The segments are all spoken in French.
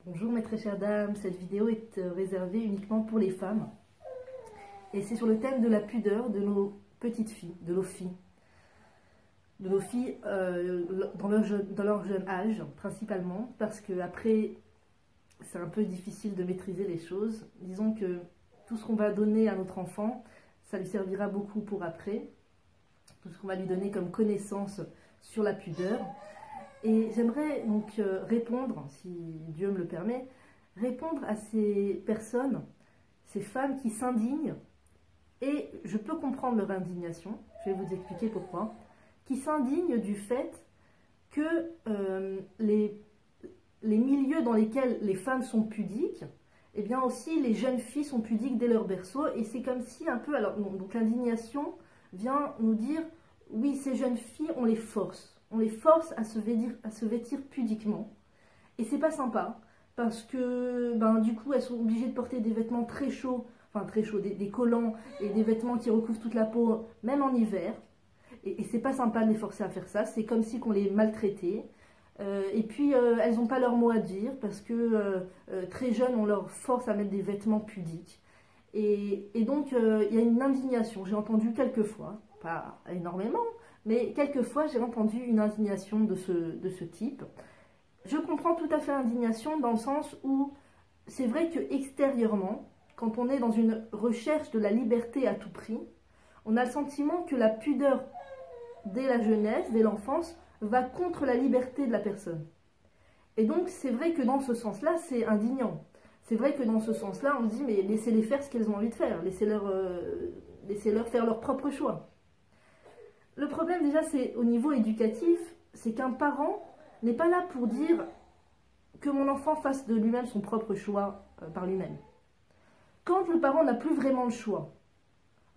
Bonjour mes très chères dames, cette vidéo est réservée uniquement pour les femmes. Et c'est sur le thème de la pudeur de nos petites filles, de nos filles. De nos filles dans leur jeune âge, principalement, parce que après c'est un peu difficile de maîtriser les choses. Disons que tout ce qu'on va donner à notre enfant, ça lui servira beaucoup pour après. Tout ce qu'on va lui donner comme connaissance sur la pudeur. Et j'aimerais donc répondre, si Dieu me le permet, répondre à ces personnes, ces femmes qui s'indignent, et je peux comprendre leur indignation, je vais vous expliquer pourquoi, qui s'indignent du fait que les milieux dans lesquels les femmes sont pudiques, eh bien aussi les jeunes filles sont pudiques dès leur berceau, et c'est comme si un peu, alors donc l'indignation vient nous dire, oui, ces jeunes filles, on les force à se vêtir pudiquement, et c'est pas sympa, parce que du coup elles sont obligées de porter des vêtements très chauds, enfin très chauds, des collants, et des vêtements qui recouvrent toute la peau, même en hiver, et c'est pas sympa de les forcer à faire ça, c'est comme si qu'on les maltraitait. Et puis elles n'ont pas leur mot à dire, parce que très jeunes on leur force à mettre des vêtements pudiques, et donc il y a une indignation, j'ai entendu quelques fois, pas énormément, mais quelquefois j'ai entendu une indignation de ce type. Je comprends tout à fait l'indignation dans le sens où c'est vrai que extérieurement, quand on est dans une recherche de la liberté à tout prix, on a le sentiment que la pudeur dès la jeunesse, dès l'enfance, va contre la liberté de la personne. Et donc c'est vrai que dans ce sens-là, c'est indignant. C'est vrai que dans ce sens-là, on se dit, mais laissez-les faire ce qu'elles ont envie de faire, laissez-leur faire leur propre choix. Le problème déjà, c'est au niveau éducatif, c'est qu'un parent n'est pas là pour dire que mon enfant fasse de lui-même son propre choix par lui-même. Quand le parent n'a plus vraiment le choix,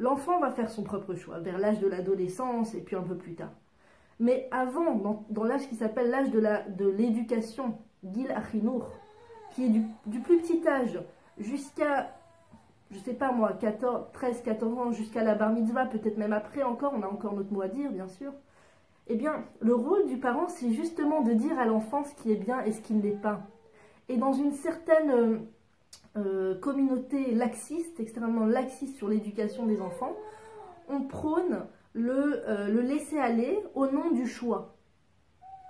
l'enfant va faire son propre choix, vers l'âge de l'adolescence et puis un peu plus tard. Mais avant, dans l'âge qui s'appelle l'âge de l'éducation, Gil Achinour, qui est du plus petit âge jusqu'à, je sais pas moi, 13, 14 ans, jusqu'à la bar mitzvah, peut-être même après encore, on a encore notre mot à dire, bien sûr. Eh bien, le rôle du parent, c'est justement de dire à l'enfant ce qui est bien et ce qui ne l'est pas. Et dans une certaine communauté laxiste, extrêmement laxiste sur l'éducation des enfants, on prône le laisser-aller au nom du choix.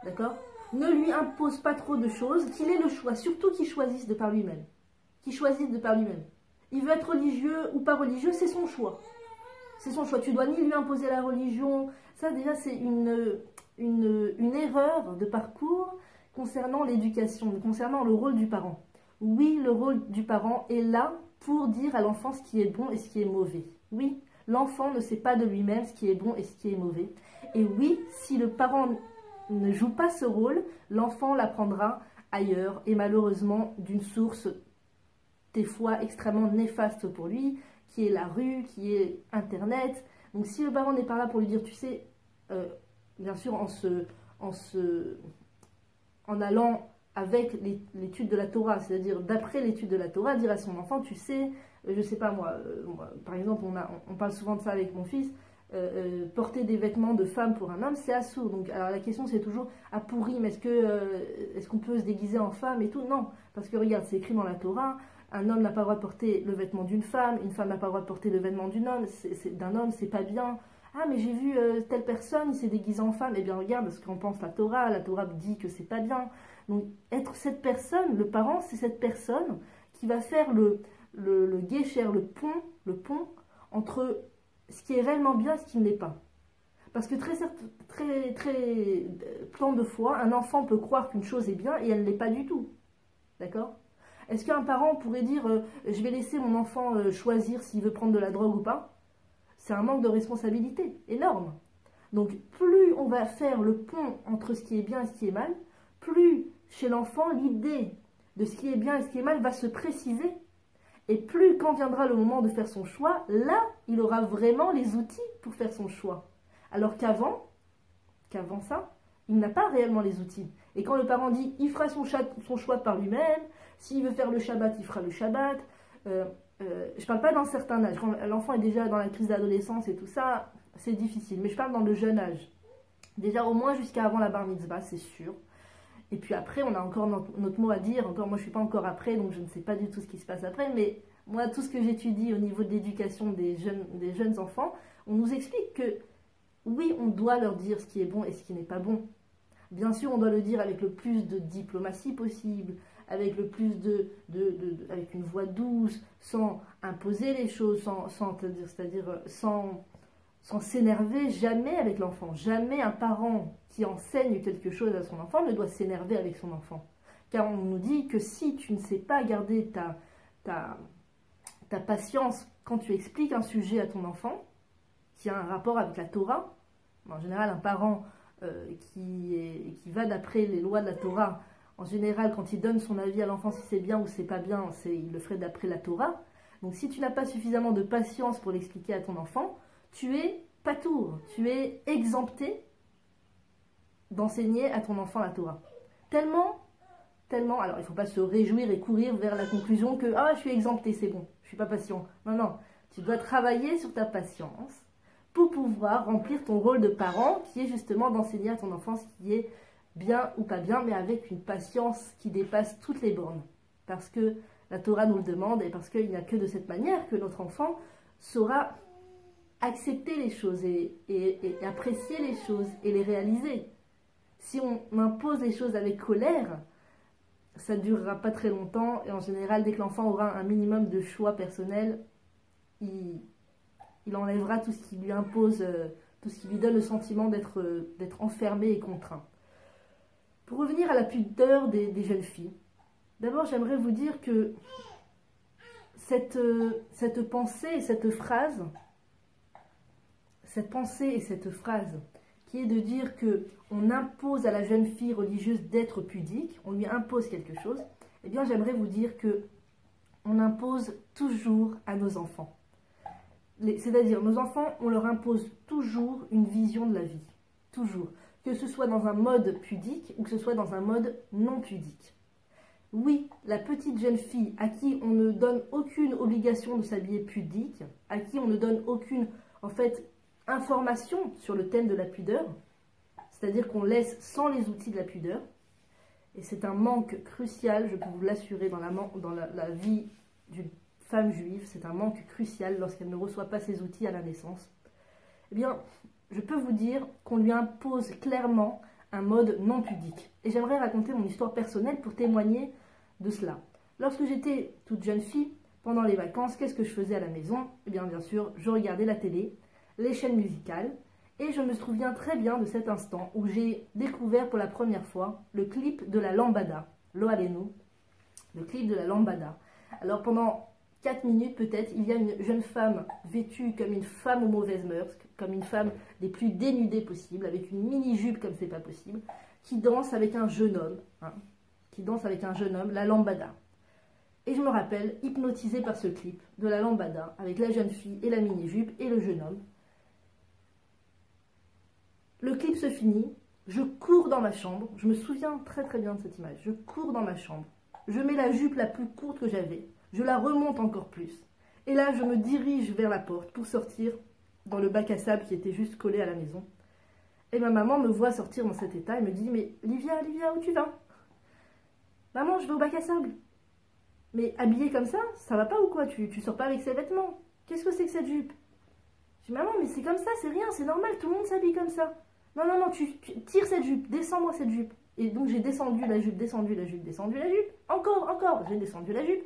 D'accord? Ne lui impose pas trop de choses, qu'il ait le choix, surtout qu'il choisisse de par lui-même. Qu'il choisisse de par lui-même. Il veut être religieux ou pas religieux, c'est son choix. C'est son choix. Tu dois ni lui imposer la religion. Ça, déjà, c'est une erreur de parcours concernant l'éducation, concernant le rôle du parent. Oui, le rôle du parent est là pour dire à l'enfant ce qui est bon et ce qui est mauvais. Oui, l'enfant ne sait pas de lui-même ce qui est bon et ce qui est mauvais. Et oui, si le parent ne joue pas ce rôle, l'enfant l'apprendra ailleurs et malheureusement d'une source des fois extrêmement néfaste pour lui, qui est la rue, qui est Internet. Donc si le parent n'est pas là pour lui dire, tu sais, bien sûr en allant avec l'étude de la Torah, c'est-à-dire d'après l'étude de la Torah, dire à son enfant, tu sais, je sais pas moi, par exemple, on parle souvent de ça avec mon fils, porter des vêtements de femme pour un homme, c'est assourd. Donc, alors la question c'est toujours, ah Pourim, est-ce qu'on peut se déguiser en femme et tout? Non, parce que regarde, c'est écrit dans la Torah, un homme n'a pas le droit de porter le vêtement d'une femme, une femme n'a pas le droit de porter le vêtement d'un homme, c'est pas bien. Ah mais j'ai vu telle personne, il s'est déguisé en femme. Eh bien regarde ce qu'en pense la Torah dit que c'est pas bien. Donc être cette personne, le parent, c'est cette personne qui va faire le guécher, le pont entre ce qui est réellement bien et ce qui ne l'est pas. Parce que très plein de fois, un enfant peut croire qu'une chose est bien et elle ne l'est pas du tout. D'accord? Est-ce qu'un parent pourrait dire je vais laisser mon enfant choisir s'il veut prendre de la drogue ou pas? C'est un manque de responsabilité énorme. Donc plus on va faire le pont entre ce qui est bien et ce qui est mal, plus chez l'enfant l'idée de ce qui est bien et ce qui est mal va se préciser. Et plus quand viendra le moment de faire son choix, là il aura vraiment les outils pour faire son choix. Alors qu'avant ça, il n'a pas réellement les outils. Et quand le parent dit il fera son choix par lui-même, s'il veut faire le Shabbat, il fera le Shabbat. Je ne parle pas d'un certain âge. Quand l'enfant est déjà dans la crise d'adolescence et tout ça, c'est difficile. Mais je parle dans le jeune âge. Déjà au moins jusqu'à avant la bar mitzvah, c'est sûr. Et puis après, on a encore notre mot à dire. Encore, moi, je ne suis pas encore après, donc je ne sais pas du tout ce qui se passe après. Mais moi, tout ce que j'étudie au niveau de l'éducation des jeunes enfants, on nous explique que oui, on doit leur dire ce qui est bon et ce qui n'est pas bon. Bien sûr, on doit le dire avec le plus de diplomatie possible, avec le plus avec une voix douce, sans imposer les choses, sans s'énerver jamais avec l'enfant. Jamais un parent qui enseigne quelque chose à son enfant ne doit s'énerver avec son enfant. Car on nous dit que si tu ne sais pas garder ta patience quand tu expliques un sujet à ton enfant, qui a un rapport avec la Torah, en général un parent qui va d'après les lois de la Torah, en général quand il donne son avis à l'enfant si c'est bien ou c'est pas bien, il le ferait d'après la Torah. Donc si tu n'as pas suffisamment de patience pour l'expliquer à ton enfant, tu es patour, tu es exempté d'enseigner à ton enfant la Torah. Tellement, alors il ne faut pas se réjouir et courir vers la conclusion que « Ah, je suis exempté, c'est bon, je ne suis pas patient ». Non, non, tu dois travailler sur ta patience pour pouvoir remplir ton rôle de parent qui est justement d'enseigner à ton enfant ce qui est bien ou pas bien, mais avec une patience qui dépasse toutes les bornes. Parce que la Torah nous le demande et parce qu'il n'y a que de cette manière que notre enfant saura accepter les choses et apprécier les choses et les réaliser. Si on impose les choses avec colère, ça ne durera pas très longtemps et en général, dès que l'enfant aura un minimum de choix personnel, il enlèvera tout ce qui lui impose, tout ce qui lui donne le sentiment d'être enfermé et contraint. Pour revenir à la pudeur des jeunes filles, d'abord j'aimerais vous dire que cette pensée et cette phrase qui est de dire qu'on impose à la jeune fille religieuse d'être pudique, on lui impose quelque chose, eh bien j'aimerais vous dire qu'on impose toujours à nos enfants. C'est-à-dire, nos enfants, on leur impose toujours une vision de la vie. Toujours. Que ce soit dans un mode pudique ou que ce soit dans un mode non pudique. Oui, la petite jeune fille à qui on ne donne aucune obligation de s'habiller pudique, à qui on ne donne aucune, en fait, information sur le thème de la pudeur, c'est-à-dire qu'on laisse sans les outils de la pudeur, et c'est un manque crucial, je peux vous l'assurer, dans la vie d'une femme juive, c'est un manque crucial lorsqu'elle ne reçoit pas ses outils à la naissance. Eh bien, je peux vous dire qu'on lui impose clairement un mode non pudique. Et j'aimerais raconter mon histoire personnelle pour témoigner de cela. Lorsque j'étais toute jeune fille, pendant les vacances, qu'est-ce que je faisais à la maison? Eh bien sûr, je regardais la télé, les chaînes musicales, et je me souviens très bien de cet instant où j'ai découvert pour la première fois le clip de la Lambada, Lo Alenu, le clip de la Lambada. Alors pendant 4 minutes peut-être, il y a une jeune femme vêtue comme une femme aux mauvaises mœurs, comme une femme des plus dénudées possibles, avec une mini-jupe comme c'est pas possible, qui danse avec un jeune homme, la Lambada. Et je me rappelle, hypnotisée par ce clip de la Lambada, avec la jeune fille et la mini-jupe et le jeune homme. Le clip se finit, je cours dans ma chambre, je me souviens très très bien de cette image, je cours dans ma chambre, je mets la jupe la plus courte que j'avais, je la remonte encore plus, et là je me dirige vers la porte pour sortir dans le bac à sable qui était juste collé à la maison. Et ma maman me voit sortir dans cet état et me dit « Mais Livia, où tu vas ?»« Maman, je vais au bac à sable. »« Mais habillée comme ça va pas ou quoi? Tu sors pas avec ces vêtements. Qu'est-ce que c'est que cette jupe ?» Je dis « Maman, mais c'est comme ça, c'est rien, c'est normal, tout le monde s'habille comme ça. »« Non, non, non, tu tires cette jupe, descends-moi cette jupe. » Et donc j'ai descendu la jupe, encore, j'ai descendu la jupe.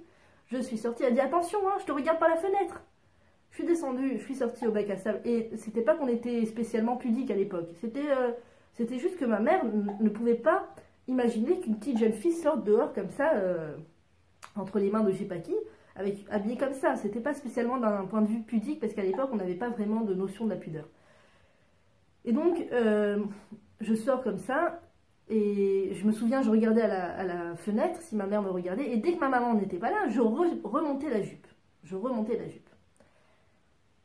Je suis sortie, elle dit « Attention, hein, je te regarde par la fenêtre. » Je suis descendue, je suis sortie au bac à sable. Et c'était pas qu'on était spécialement pudique à l'époque. C'était juste que ma mère ne pouvait pas imaginer qu'une petite jeune fille sorte dehors comme ça, entre les mains de je sais pas qui, habillée comme ça. C'était pas spécialement d'un point de vue pudique, parce qu'à l'époque, on n'avait pas vraiment de notion de la pudeur. Et donc, je sors comme ça, et je me souviens, je regardais à la fenêtre, si ma mère me regardait, et dès que ma maman n'était pas là, je remontais la jupe.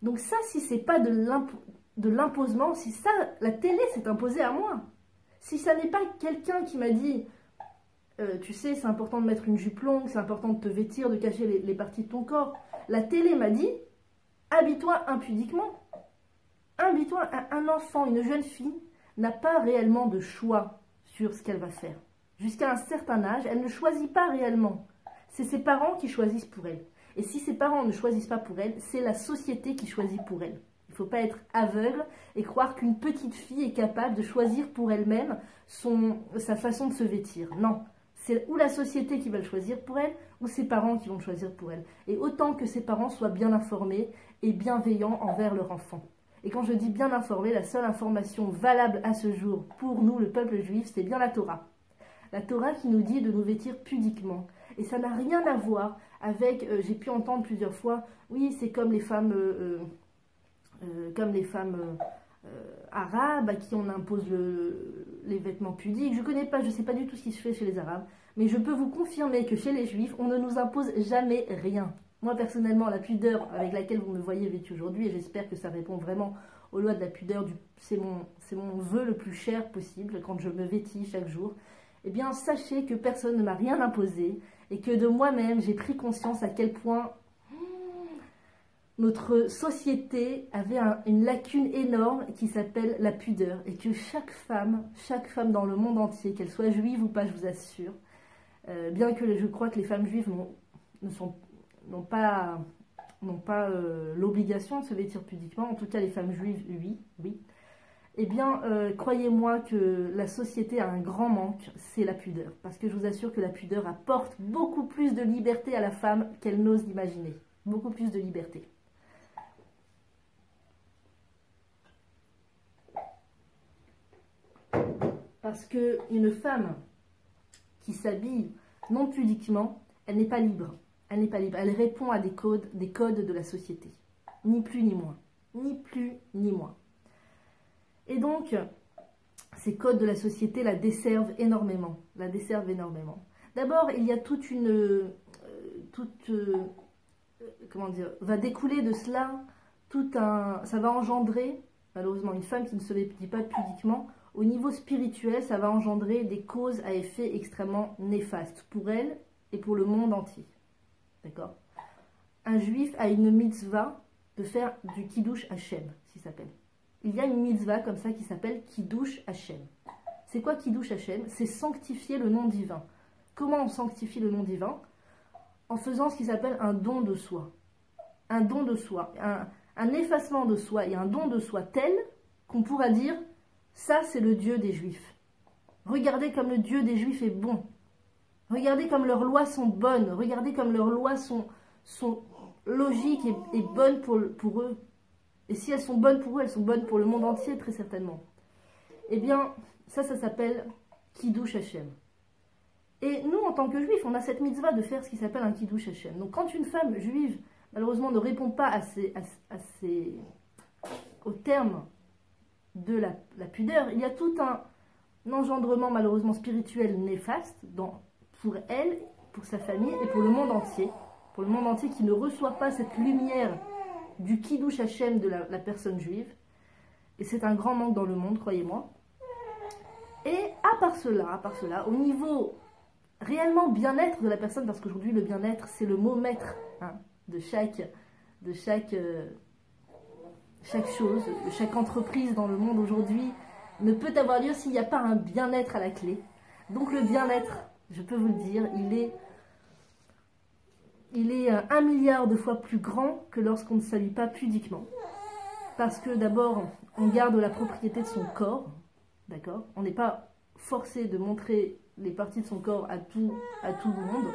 Donc ça, si c'est pas de l'imposement, si ça, la télé s'est imposée à moi, si ça n'est pas quelqu'un qui m'a dit, tu sais, c'est important de mettre une jupe longue, c'est important de te vêtir, de cacher les parties de ton corps, la télé m'a dit, habille-toi impudiquement. Un enfant, une jeune fille, n'a pas réellement de choix sur ce qu'elle va faire. Jusqu'à un certain âge, elle ne choisit pas réellement. C'est ses parents qui choisissent pour elle. Et si ses parents ne choisissent pas pour elle, c'est la société qui choisit pour elle. Il ne faut pas être aveugle et croire qu'une petite fille est capable de choisir pour elle-même sa façon de se vêtir. Non, c'est ou la société qui va le choisir pour elle, ou ses parents qui vont le choisir pour elle. Et autant que ses parents soient bien informés et bienveillants envers leur enfant. Et quand je dis bien informés, la seule information valable à ce jour pour nous, le peuple juif, c'est bien la Torah. La Torah qui nous dit de nous vêtir pudiquement. Et ça n'a rien à voir avec, j'ai pu entendre plusieurs fois, oui, c'est comme les femmes, arabes à qui on impose les vêtements pudiques. Je ne connais pas, je ne sais pas du tout ce qui se fait chez les arabes, mais je peux vous confirmer que chez les juifs, on ne nous impose jamais rien. Moi, personnellement, la pudeur avec laquelle vous me voyez vêtue aujourd'hui, et j'espère que ça répond vraiment aux lois de la pudeur, c'est mon vœu le plus cher possible quand je me vêtis chaque jour, eh bien, sachez que personne ne m'a rien imposé et que de moi-même, j'ai pris conscience à quel point notre société avait une lacune énorme qui s'appelle la pudeur et que chaque femme dans le monde entier, qu'elle soit juive ou pas, je vous assure, bien que je crois que les femmes juives n'ont pas l'obligation de se vêtir pudiquement, en tout cas les femmes juives, oui. Eh bien, croyez-moi que la société a un grand manque, c'est la pudeur. Parce que je vous assure que la pudeur apporte beaucoup plus de liberté à la femme qu'elle n'ose l'imaginer. Beaucoup plus de liberté. Parce qu'une femme qui s'habille non pudiquement, elle n'est pas libre. Elle n'est pas libre. Elle répond à des codes de la société. Ni plus ni moins. Ni plus ni moins. Et donc, ces codes de la société la desservent énormément. D'abord, il y a va découler de cela, ça va engendrer, malheureusement, une femme qui ne se vêtit pas pudiquement, au niveau spirituel, ça va engendrer des causes à effet extrêmement néfastes pour elle et pour le monde entier. D'accord? Un juif a une mitzvah de faire du Kiddush Hashem, s'il s'appelle. Il y a une mitzvah comme ça qui s'appelle Kiddush Hashem. C'est quoi Kiddush Hashem? C'est sanctifier le nom divin. Comment on sanctifie le nom divin? En faisant ce qui s'appelle un don de soi. Un don de soi, un effacement de soi et un don de soi tel qu'on pourra dire ça c'est le Dieu des Juifs. Regardez comme le Dieu des Juifs est bon. Regardez comme leurs lois sont bonnes. Regardez comme leurs lois sont logiques et bonnes pour eux. Et si elles sont bonnes pour eux, elles sont bonnes pour le monde entier, très certainement. Eh bien, ça s'appelle Kiddush Hashem. Et nous, en tant que juifs, on a cette mitzvah de faire ce qui s'appelle un Kiddush Hashem. Donc, quand une femme juive, malheureusement, ne répond pas au terme de la pudeur, il y a tout un engendrement, malheureusement, spirituel néfaste pour elle, pour sa famille et pour le monde entier. Pour le monde entier qui ne reçoit pas cette lumière du Kiddush Hashem de la personne juive. Et c'est un grand manque dans le monde, croyez-moi. Et à part cela, au niveau réellement bien-être de la personne, parce qu'aujourd'hui le bien-être c'est le mot maître de chaque chose, de chaque entreprise dans le monde aujourd'hui, ne peut avoir lieu s'il n'y a pas un bien-être à la clé. Donc le bien-être, je peux vous le dire, il est 1 milliard de fois plus grand que lorsqu'on ne s'habille pas pudiquement. Parce que d'abord, on garde la propriété de son corps, d'accord? On n'est pas forcé de montrer les parties de son corps à tout le monde.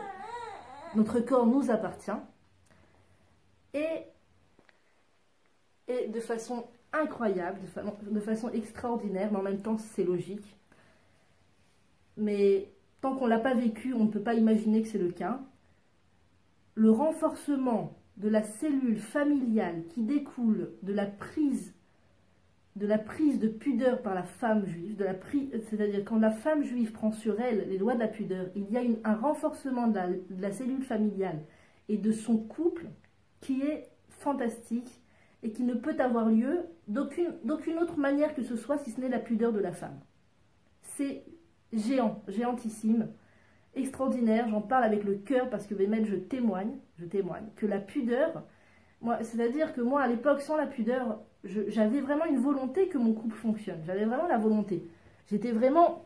Notre corps nous appartient. Et de façon incroyable, de façon extraordinaire, mais en même temps c'est logique. Mais tant qu'on ne l'a pas vécu, on ne peut pas imaginer que c'est le cas. Le renforcement de la cellule familiale qui découle de la prise de pudeur par la femme juive, c'est-à-dire quand la femme juive prend sur elle les lois de la pudeur, il y a un renforcement de la cellule familiale et de son couple qui est fantastique et qui ne peut avoir lieu d'aucune autre manière que ce soit si ce n'est la pudeur de la femme. C'est géantissime, extraordinaire, j'en parle avec le cœur parce que Bémet, je témoigne que la pudeur, c'est-à-dire que moi à l'époque sans la pudeur, j'avais vraiment une volonté que mon couple fonctionne, j'avais vraiment la volonté. J'étais vraiment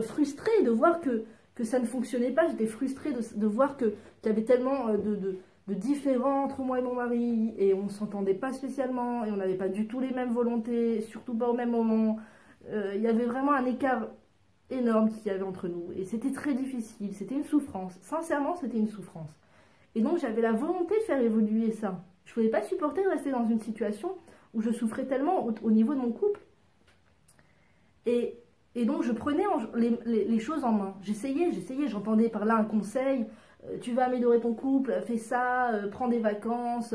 frustrée de voir que que ça ne fonctionnait pas. J'étais frustrée de voir qu'il y avait tellement de différents entre moi et mon mari, et on ne s'entendait pas spécialement, et on n'avait pas du tout les mêmes volontés, surtout pas au même moment. Il y avait vraiment un écart énorme qu'il y avait entre nous, et c'était très difficile, c'était une souffrance. Sincèrement, c'était une souffrance. Et donc, j'avais la volonté de faire évoluer ça. Je ne pouvais pas supporter de rester dans une situation où je souffrais tellement au niveau de mon couple. Et donc, je prenais les choses en main. J'essayais, j'entendais par là un conseil. Tu vas améliorer ton couple, fais ça, prends des vacances,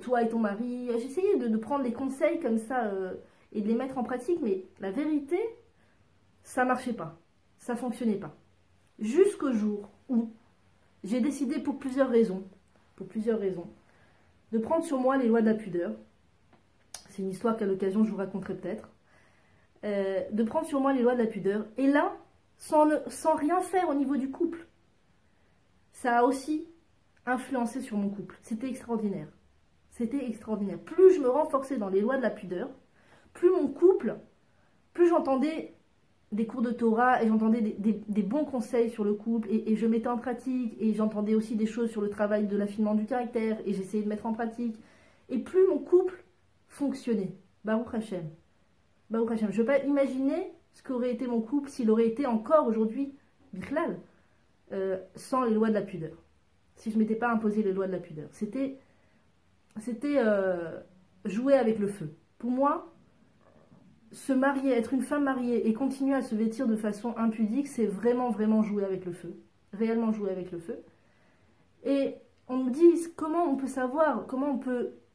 toi et ton mari. J'essayais de prendre les conseils comme ça et de les mettre en pratique. Mais la vérité, ça ne marchait pas. Ça ne fonctionnait pas. Jusqu'au jour où j'ai décidé pour plusieurs raisons, de prendre sur moi les lois de la pudeur. C'est une histoire qu'à l'occasion je vous raconterai peut-être. De prendre sur moi les lois de la pudeur. Et là, sans rien faire au niveau du couple. Ça a aussi influencé sur mon couple. C'était extraordinaire. C'était extraordinaire. Plus je me renforçais dans les lois de la pudeur, plus mon couple, plus j'entendais des cours de Torah et j'entendais des bons conseils sur le couple et je mettais en pratique et j'entendais aussi des choses sur le travail de l'affinement du caractère et j'essayais de mettre en pratique. Et plus mon couple fonctionnait. Baruch Hashem. Baruch Hashem. Je ne veux pas imaginer ce qu'aurait été mon couple s'il aurait été encore aujourd'hui, Bichlal, sans les lois de la pudeur. Si je ne m'étais pas imposé les lois de la pudeur. C'était jouer avec le feu. Pour moi, se marier, être une femme mariée et continuer à se vêtir de façon impudique, c'est vraiment, vraiment jouer avec le feu. Réellement jouer avec le feu. Et on nous dit comment on peut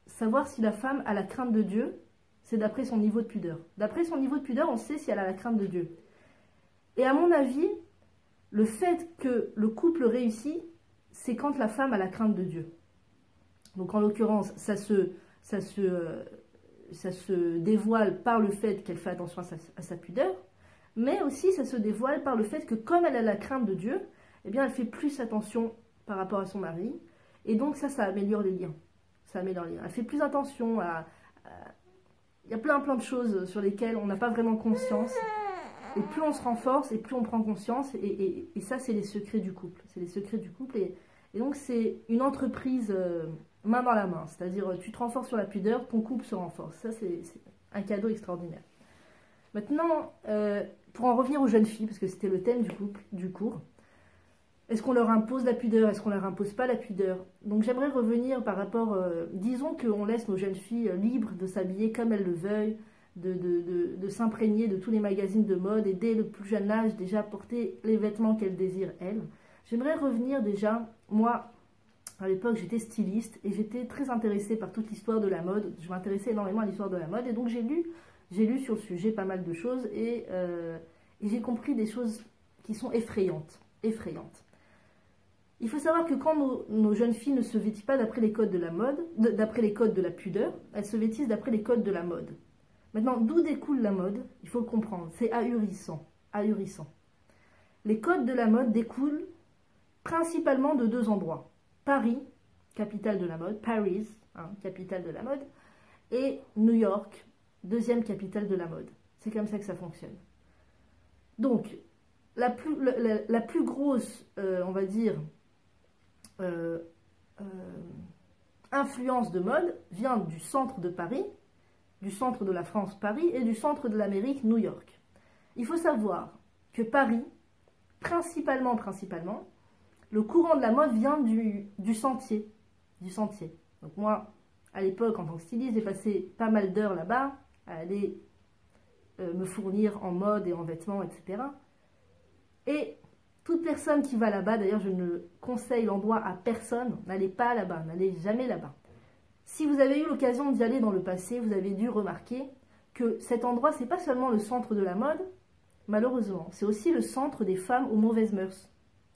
savoir si la femme a la crainte de Dieu. C'est d'après son niveau de pudeur. D'après son niveau de pudeur, on sait si elle a la crainte de Dieu. Et à mon avis, le fait que le couple réussit, c'est quand la femme a la crainte de Dieu. Donc en l'occurrence, ça se dévoile par le fait qu'elle fait attention à sa pudeur, mais aussi ça se dévoile par le fait que comme elle a la crainte de Dieu, eh bien elle fait plus attention par rapport à son mari, et donc ça améliore les liens. Ça améliore les liens. Elle fait plus attention il y a plein de choses sur lesquelles on n'a pas vraiment conscience, et plus on se renforce, et plus on prend conscience, et ça c'est les secrets du couple. C'est les secrets du couple, et donc c'est une entreprise main dans la main, c'est-à-dire tu te renforces sur la pudeur, ton couple se renforce. Ça, c'est un cadeau extraordinaire. Maintenant, pour en revenir aux jeunes filles, parce que c'était le thème du cours, est-ce qu'on leur impose la pudeur, est-ce qu'on leur impose pas la pudeur? Donc j'aimerais revenir par rapport, disons qu'on laisse nos jeunes filles libres de s'habiller comme elles le veuillent, de s'imprégner de tous les magazines de mode, et dès le plus jeune âge déjà porter les vêtements qu'elles désirent, elles. J'aimerais revenir déjà, moi, à l'époque, j'étais styliste et j'étais très intéressée par toute l'histoire de la mode. Je m'intéressais énormément à l'histoire de la mode et donc j'ai lu sur le sujet pas mal de choses et j'ai compris des choses qui sont effrayantes. Il faut savoir que quand nos jeunes filles ne se vêtissent pas d'après les codes de la mode, d'après les codes de la pudeur, elles se vêtissent d'après les codes de la mode. Maintenant, d'où découle la mode? Il faut le comprendre. C'est ahurissant. Les codes de la mode découlent principalement de deux endroits. Paris, capitale de la mode, Paris, capitale de la mode, et New York, deuxième capitale de la mode. C'est comme ça que ça fonctionne. Donc, la plus grosse, on va dire, influence de mode vient du centre de Paris, du centre de la France, Paris, et du centre de l'Amérique, New York. Il faut savoir que Paris, principalement, le courant de la mode vient du sentier. Donc moi, à l'époque, en tant que styliste, j'ai passé pas mal d'heures là-bas, à aller me fournir en mode et en vêtements, etc. Et toute personne qui va là-bas, d'ailleurs, je ne conseille l'endroit à personne, n'allez pas là-bas, n'allez jamais là-bas. Si vous avez eu l'occasion d'y aller dans le passé, vous avez dû remarquer que cet endroit, c'est pas seulement le centre de la mode, malheureusement, c'est aussi le centre des femmes aux mauvaises mœurs.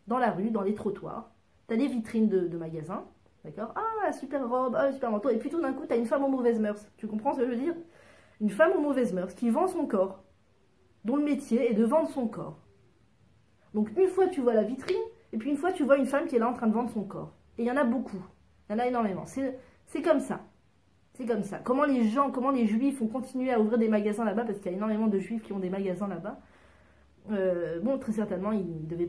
Dans la rue, dans les trottoirs, tu as des vitrines de magasins, d'accord? Ah, super robe, ah, super manteau, et puis tout d'un coup, tu as une femme aux mauvaises mœurs. Tu comprends ce que je veux dire? Une femme aux mauvaises mœurs qui vend son corps, dont le métier est de vendre son corps. Donc une fois tu vois la vitrine, et puis une fois tu vois une femme qui est là en train de vendre son corps. Et il y en a beaucoup, il y en a énormément. C'est comme ça. C'est comme ça. Comment les juifs ont continué à ouvrir des magasins là-bas, parce qu'il y a énormément de juifs qui ont des magasins là-bas. bon, très certainement, il ne devait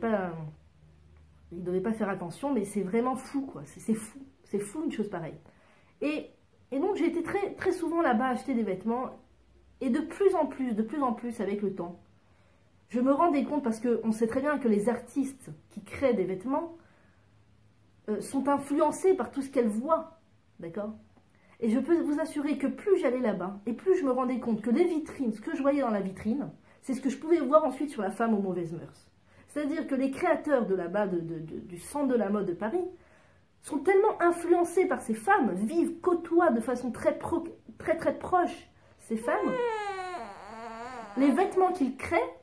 pas faire attention, mais c'est vraiment fou, quoi. C'est fou. C'est fou, une chose pareille. Et donc, j'ai été très, très souvent là-bas acheter des vêtements. Et de plus en plus, avec le temps, je me rendais compte, parce qu'on sait très bien que les artistes qui créent des vêtements sont influencés par tout ce qu'elles voient. D'accord? Et je peux vous assurer que plus j'allais là-bas, et plus je me rendais compte que les vitrines, ce que je voyais dans la vitrine, c'est ce que je pouvais voir ensuite sur la femme aux mauvaises mœurs. C'est-à-dire que les créateurs de là-bas, du centre de la mode de Paris, sont tellement influencés par ces femmes, vivent, côtoient de façon très proche ces femmes. Les vêtements qu'ils créent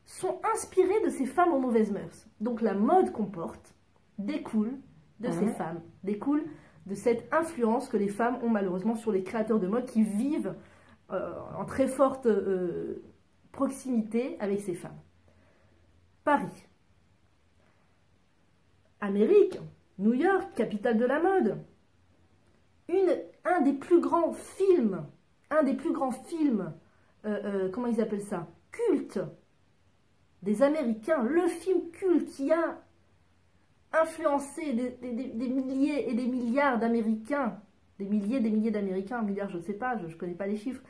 sont inspirés de ces femmes aux mauvaises mœurs. Donc la mode qu'on porte découle de ces femmes, découle de cette influence que les femmes ont malheureusement sur les créateurs de mode qui vivent en très forte proximité avec ces femmes. Paris, Amérique, New York, capitale de la mode. Un des plus grands films, comment ils appellent ça, culte des Américains, le film culte qui a influencé des milliers et des milliards d'Américains, des milliers d'Américains, un milliard je ne sais pas, je ne connais pas les chiffres,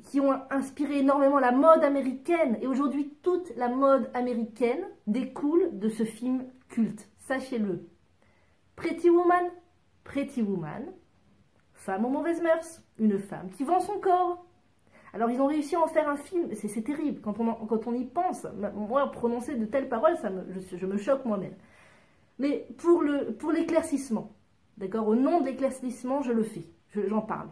qui ont inspiré énormément la mode américaine. Et aujourd'hui, toute la mode américaine découle de ce film culte. Sachez-le. Pretty Woman, femme aux mauvaises mœurs, une femme qui vend son corps. Alors, ils ont réussi à en faire un film. C'est terrible. Quand on y pense, moi, prononcer de telles paroles, je me choque moi-même. Mais pour l'éclaircissement, d'accord, au nom de l'éclaircissement, je le fais. J'en parle.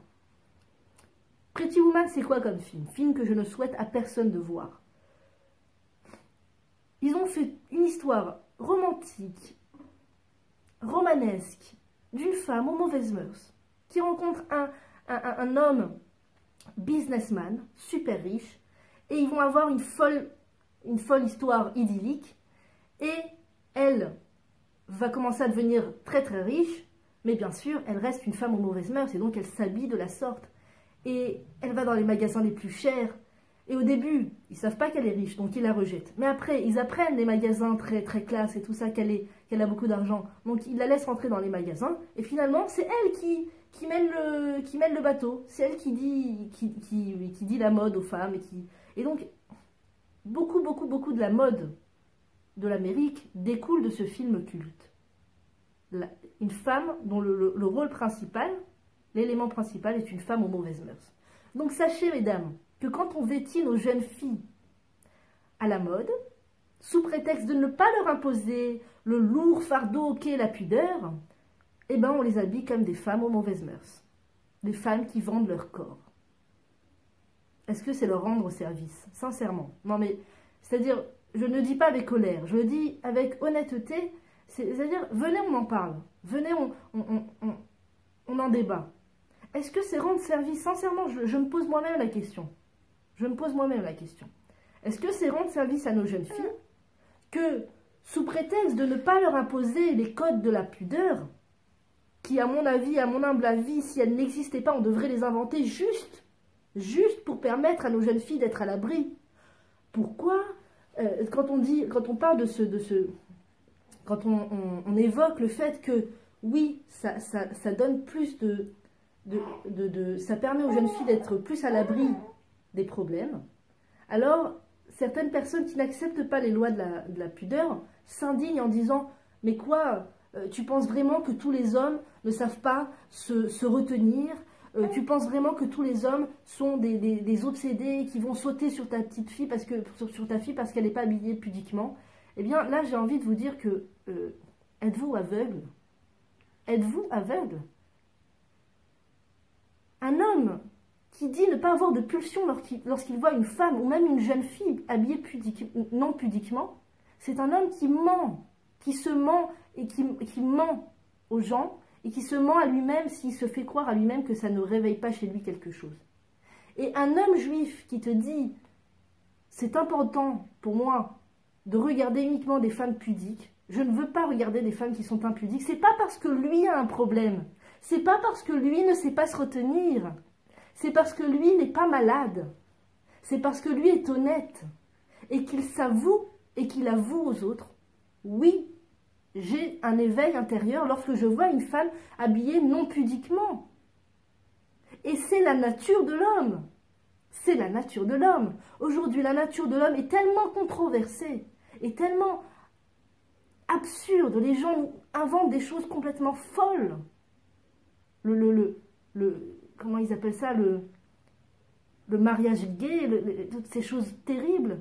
Pretty Woman, c'est quoi comme film? Film que je ne souhaite à personne de voir. Ils ont fait une histoire romantique, romanesque, d'une femme aux mauvaises mœurs, qui rencontre un homme businessman, super riche, et ils vont avoir une folle histoire idyllique, et elle va commencer à devenir très très riche, mais bien sûr, elle reste une femme aux mauvaises mœurs, et donc elle s'habille de la sorte. Et elle va dans les magasins les plus chers. Et au début, ils ne savent pas qu'elle est riche, donc ils la rejettent. Mais après, ils apprennent les magasins très, très classe et tout ça, qu'elle a beaucoup d'argent. Donc ils la laissent rentrer dans les magasins. Et finalement, c'est elle qui mène le bateau. C'est elle qui dit la mode aux femmes. Et donc, beaucoup de la mode de l'Amérique découle de ce film culte. Une femme dont le rôle principal... L'élément principal est une femme aux mauvaises mœurs. Donc sachez, mesdames, que quand on vêtit nos jeunes filles à la mode, sous prétexte de ne pas leur imposer le lourd fardeau qu'est la pudeur, eh ben on les habille comme des femmes aux mauvaises mœurs. Des femmes qui vendent leur corps. Est-ce que c'est leur rendre service? Sincèrement. Non mais, c'est-à-dire, je ne dis pas avec colère, je le dis avec honnêteté, c'est-à-dire, venez on en parle, venez on en débat. Est-ce que c'est rendre service? Sincèrement, je me pose moi-même la question. Est-ce que c'est rendre service à nos jeunes filles que, sous prétexte de ne pas leur imposer les codes de la pudeur, qui, à mon avis, à mon humble avis, si elles n'existaient pas, on devrait les inventer juste pour permettre à nos jeunes filles d'être à l'abri? Pourquoi quand on évoque le fait que, oui, ça donne plus ça permet aux jeunes filles d'être plus à l'abri des problèmes, alors certaines personnes qui n'acceptent pas les lois de la pudeur s'indignent en disant « Mais quoi, tu penses vraiment que tous les hommes ne savent pas se retenir? Tu penses vraiment que tous les hommes sont des obsédés qui vont sauter sur ta petite fille sur ta fille parce qu'elle n'est pas habillée pudiquement ?» Eh bien là, j'ai envie de vous dire que êtes-vous aveugle? Êtes-vous aveugle? Un homme qui dit ne pas avoir de pulsion lorsqu'il voit une femme ou même une jeune fille habillée non pudiquement, c'est un homme qui se ment et qui ment aux gens et qui se ment à lui-même s'il se fait croire à lui-même que ça ne réveille pas chez lui quelque chose. Et un homme juif qui te dit c'est important pour moi de regarder uniquement des femmes pudiques, je ne veux pas regarder des femmes qui sont impudiques, c'est pas parce que lui a un problème. C'est pas parce que lui ne sait pas se retenir, c'est parce que lui n'est pas malade, c'est parce que lui est honnête. et qu'il s'avoue et qu'il avoue aux autres, oui, j'ai un éveil intérieur lorsque je vois une femme habillée non pudiquement. Et c'est la nature de l'homme. C'est la nature de l'homme. Aujourd'hui, la nature de l'homme est tellement controversée, est tellement absurde. Les gens inventent des choses complètement folles. Comment ils appellent ça, le mariage gay, toutes ces choses terribles.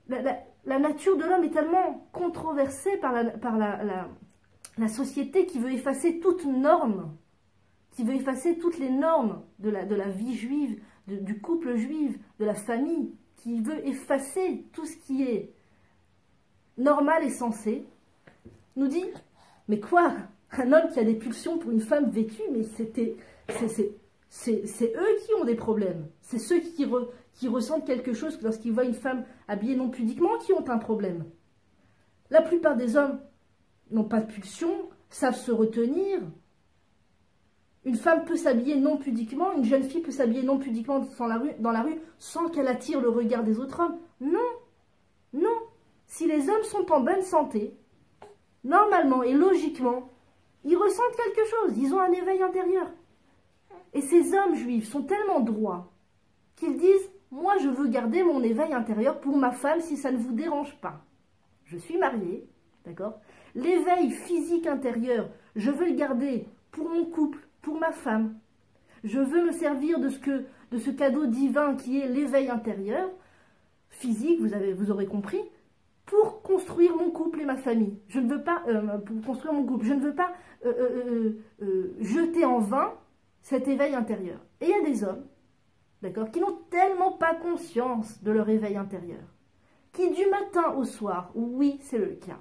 La nature de l'homme est tellement controversée par la société qui veut effacer toute norme, qui veut effacer toutes les normes de la vie juive, du couple juif, de la famille, qui veut effacer tout ce qui est normal et sensé, nous dit, mais quoi? Un homme qui a des pulsions pour une femme vêtue, mais c'est eux qui ont des problèmes. C'est ceux qui ressentent quelque chose lorsqu'ils voient une femme habillée non pudiquement qui ont un problème. La plupart des hommes n'ont pas de pulsion, savent se retenir. Une femme peut s'habiller non pudiquement, une jeune fille peut s'habiller non pudiquement dans la rue sans qu'elle attire le regard des autres hommes. Non, non. Si les hommes sont en bonne santé, normalement et logiquement, ils ressentent quelque chose, ils ont un éveil intérieur. Et ces hommes juifs sont tellement droits qu'ils disent « Moi, je veux garder mon éveil intérieur pour ma femme si ça ne vous dérange pas. Je suis mariée, d'accord? L'éveil physique intérieur, je veux le garder pour mon couple, pour ma femme. Je veux me servir de ce cadeau divin qui est l'éveil intérieur, physique, vous aurez compris, pour construire mon couple et ma famille. Je ne veux pas, pour construire mon couple, je ne veux pas jeter en vain cet éveil intérieur. Et il y a des hommes, d'accord, qui n'ont tellement pas conscience de leur éveil intérieur, qui du matin au soir, oui, c'est le cas,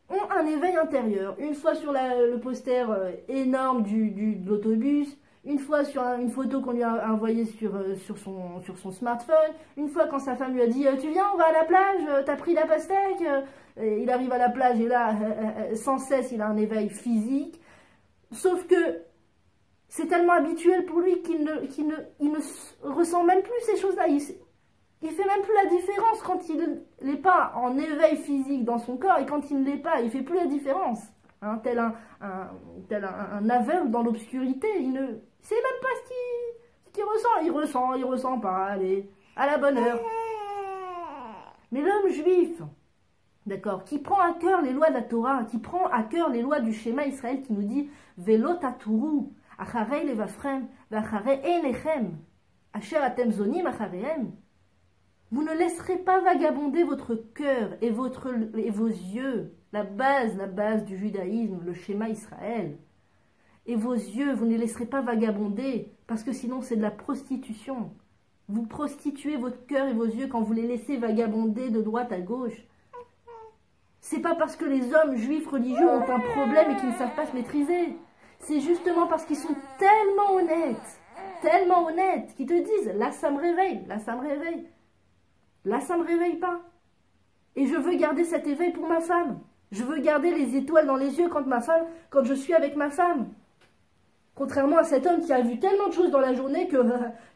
ont un éveil intérieur, une fois sur le poster énorme de l'autobus, une fois sur une photo qu'on lui a envoyée sur son smartphone, une fois quand sa femme lui a dit « Tu viens, on va à la plage, t'as pris la pastèque ?» Il arrive à la plage et là, sans cesse, il a un éveil physique. Sauf que c'est tellement habituel pour lui qu'il ne ressent même plus ces choses-là. Il fait même plus la différence quand il n'est pas en éveil physique dans son corps et quand il ne l'est pas. Il ne fait plus la différence. Hein, tel un aveugle dans l'obscurité. Il ne sait même pas ce qu'il ressent. Il ressent pas. Allez, à la bonne heure. Mais l'homme juif, d'accord, qui prend à cœur les lois de la Torah, qui prend à cœur les lois du schéma Israël qui nous dit « Velo taturu, acharei levafrem, vacharei einechem, asher atem zonim acharehem » Vous ne laisserez pas vagabonder votre cœur et vos yeux, la base du judaïsme, le schéma Israël. Et vos yeux, vous ne les laisserez pas vagabonder, parce que sinon c'est de la prostitution. Vous prostituez votre cœur et vos yeux quand vous les laissez vagabonder de droite à gauche. C'est pas parce que les hommes juifs religieux ont un problème et qu'ils ne savent pas se maîtriser. C'est justement parce qu'ils sont tellement honnêtes, qu'ils te disent « là ça me réveille, là ça me réveille ». Là, ça ne me réveille pas. Et je veux garder cet éveil pour ma femme. Je veux garder les étoiles dans les yeux quand je suis avec ma femme. Contrairement à cet homme qui a vu tellement de choses dans la journée que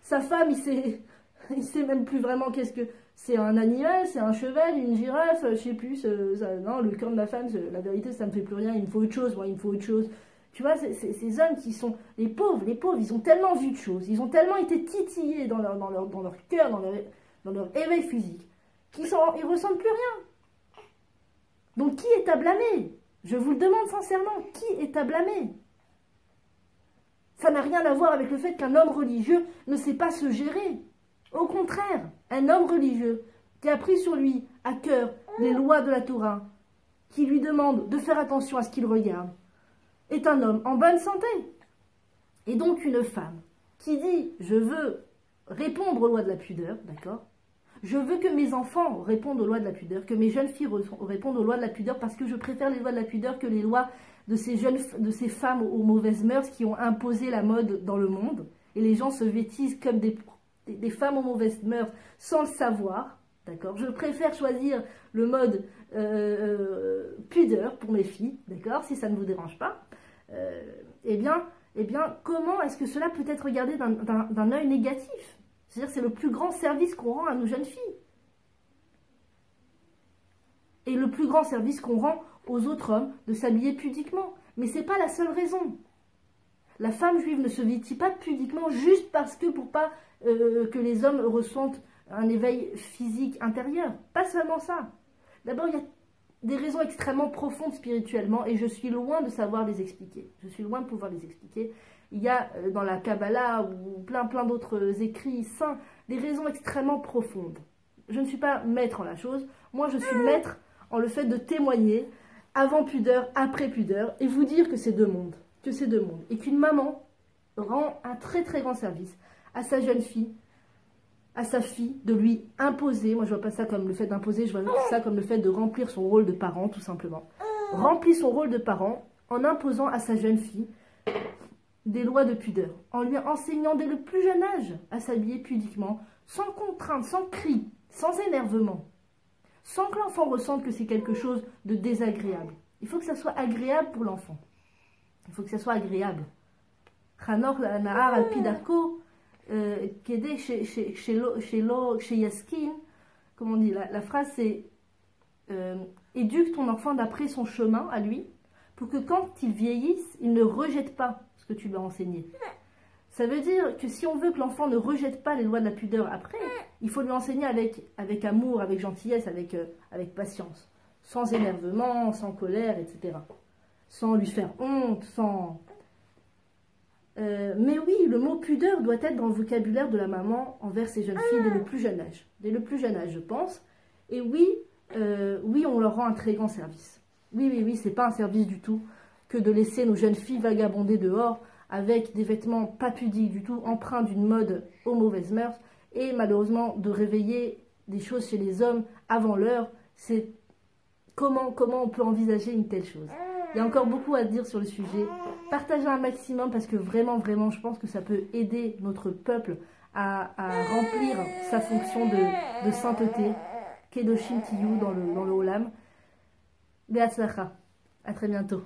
sa femme, il sait même plus vraiment qu'est-ce que... C'est un animal, c'est un cheval, une girafe, je sais plus. Non, le cœur de ma femme, la vérité, ça ne me fait plus rien. Il me faut autre chose, moi, il me faut autre chose. Tu vois, ces hommes qui sont... Les pauvres, ils ont tellement vu de choses. Ils ont tellement été titillés dans leur cœur, dans leur éveil physique, ils ne ressentent plus rien. Donc qui est à blâmer? Je vous le demande sincèrement, qui est à blâmer? Ça n'a rien à voir avec le fait qu'un homme religieux ne sait pas se gérer. Au contraire, un homme religieux qui a pris sur lui à cœur les lois de la Torah, qui lui demande de faire attention à ce qu'il regarde, est un homme en bonne santé. Et donc une femme qui dit « je veux répondre aux lois de la pudeur », d'accord? Je veux que mes enfants répondent aux lois de la pudeur, que mes jeunes filles répondent aux lois de la pudeur, parce que je préfère les lois de la pudeur que les lois de ces femmes aux mauvaises mœurs qui ont imposé la mode dans le monde. Et les gens se vêtissent comme des femmes aux mauvaises mœurs sans le savoir, d'accord? Je préfère choisir le mode pudeur pour mes filles, d'accord? Si ça ne vous dérange pas. Eh bien, comment est-ce que cela peut être regardé d'un œil négatif? C'est-à-dire c'est le plus grand service qu'on rend à nos jeunes filles. et le plus grand service qu'on rend aux autres hommes de s'habiller pudiquement. Mais ce n'est pas la seule raison. La femme juive ne se vêtit pas pudiquement juste parce que pour pas que les hommes ressentent un éveil physique intérieur. Pas seulement ça. D'abord, il y a des raisons extrêmement profondes spirituellement et je suis loin de savoir les expliquer. Je suis loin de pouvoir les expliquer. Il y a dans la Kabbalah ou plein d'autres écrits saints des raisons extrêmement profondes. Je ne suis pas maître en la chose. Moi, je suis maître en le fait de témoigner avant pudeur, après pudeur et vous dire que c'est deux mondes. Que c'est deux mondes. Et qu'une maman rend un très grand service à sa jeune fille, à sa fille, de lui imposer, moi je vois pas ça comme le fait d'imposer, je vois ça comme le fait de remplir son rôle de parent, tout simplement. Remplit son rôle de parent en imposant à sa jeune fille des lois de pudeur, en lui enseignant dès le plus jeune âge à s'habiller pudiquement, sans contrainte, sans cri, sans énervement, sans que l'enfant ressente que c'est quelque chose de désagréable. Il faut que ça soit agréable pour l'enfant. Il faut que ça soit agréable. Chanor nahar al pidarko, Kedé chez Yaskin, comme on dit, la phrase c'est éduque ton enfant d'après son chemin à lui, pour que quand il vieillisse, il ne rejette pas ce que tu lui as enseigné. Ça veut dire que si on veut que l'enfant ne rejette pas les lois de la pudeur après, il faut lui enseigner avec amour, avec gentillesse, avec patience, sans énervement, sans colère, etc. Sans lui faire honte, sans... mais oui, le mot pudeur doit être dans le vocabulaire de la maman envers ses jeunes filles dès le plus jeune âge. Dès le plus jeune âge, je pense. Et oui, oui, on leur rend un très grand service. Oui, c'est pas un service du tout que de laisser nos jeunes filles vagabonder dehors avec des vêtements pas pudiques du tout, empreints d'une mode aux mauvaises mœurs, et malheureusement de réveiller des choses chez les hommes avant l'heure. C'est comment on peut envisager une telle chose? Il y a encore beaucoup à dire sur le sujet. Partagez un maximum parce que vraiment, je pense que ça peut aider notre peuple à remplir sa fonction de sainteté. Kedoshim Tiyu dans le Olam. Be'atzlacha. À très bientôt.